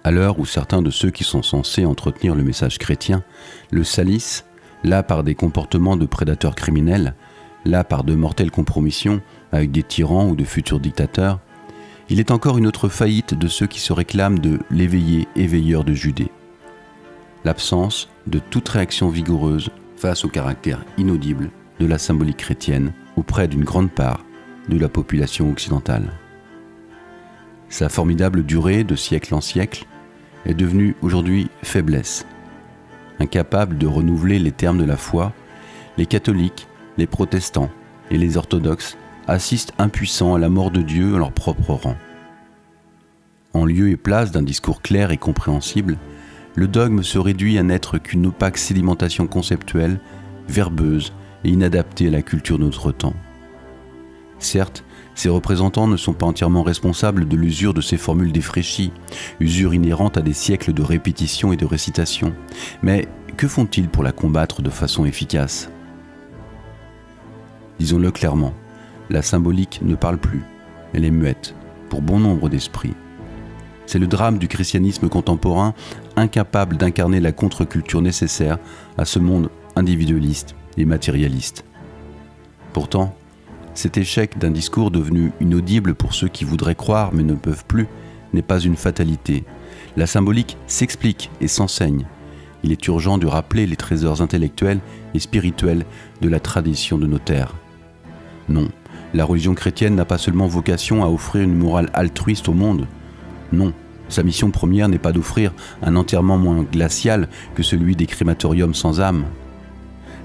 À l'heure où certains de ceux qui sont censés entretenir le message chrétien le salissent, là par des comportements de prédateurs criminels, là par de mortelles compromissions avec des tyrans ou de futurs dictateurs, il est encore une autre faillite de ceux qui se réclament de l'éveillé éveilleur de Judée. L'absence de toute réaction vigoureuse face au caractère inaudible de la symbolique chrétienne auprès d'une grande part de la population occidentale. Sa formidable durée de siècle en siècle est devenue aujourd'hui faiblesse. Incapables de renouveler les termes de la foi, les catholiques, les protestants et les orthodoxes assistent impuissants à la mort de Dieu en leur propre rang. En lieu et place d'un discours clair et compréhensible, le dogme se réduit à n'être qu'une opaque sédimentation conceptuelle, verbeuse et inadaptée à la culture de notre temps. Certes, ses représentants ne sont pas entièrement responsables de l'usure de ces formules défraîchies, usure inhérente à des siècles de répétition et de récitation, mais que font-ils pour la combattre de façon efficace ? Disons-le clairement, la symbolique ne parle plus, elle est muette, pour bon nombre d'esprits. C'est le drame du christianisme contemporain, incapable d'incarner la contre-culture nécessaire à ce monde individualiste et matérialiste. Pourtant, cet échec d'un discours devenu inaudible pour ceux qui voudraient croire mais ne peuvent plus n'est pas une fatalité. La symbolique s'explique et s'enseigne. Il est urgent de rappeler les trésors intellectuels et spirituels de la tradition de nos terres. Non, la religion chrétienne n'a pas seulement vocation à offrir une morale altruiste au monde. Non, sa mission première n'est pas d'offrir un enterrement moins glacial que celui des crématoriums sans âme.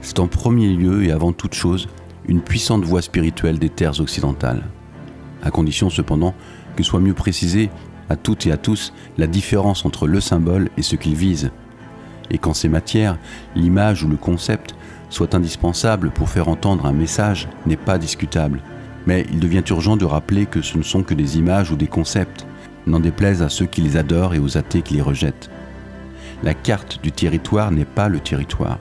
C'est en premier lieu et avant toute chose une puissante voie spirituelle des terres occidentales, à condition cependant que soit mieux précisée à toutes et à tous la différence entre le symbole et ce qu'il vise, et qu'en ces matières, l'image ou le concept soit indispensable pour faire entendre un message n'est pas discutable, mais il devient urgent de rappeler que ce ne sont que des images ou des concepts, n'en déplaise à ceux qui les adorent et aux athées qui les rejettent. La carte du territoire n'est pas le territoire.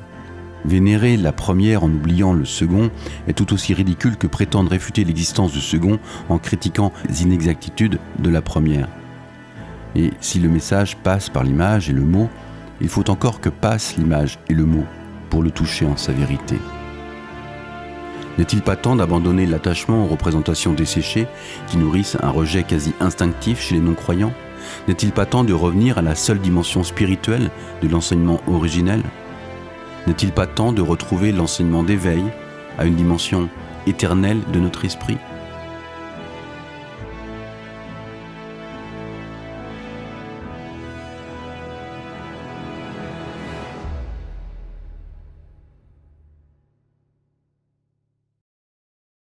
Vénérer la première en oubliant le second est tout aussi ridicule que prétendre réfuter l'existence du second en critiquant les inexactitudes de la première. Et si le message passe par l'image et le mot, il faut encore que passe l'image et le mot pour le toucher en sa vérité. N'est-il pas temps d'abandonner l'attachement aux représentations desséchées qui nourrissent un rejet quasi instinctif chez les non-croyants ? N'est-il pas temps de revenir à la seule dimension spirituelle de l'enseignement originel ? N'est-il pas temps de retrouver l'enseignement d'éveil à une dimension éternelle de notre esprit ?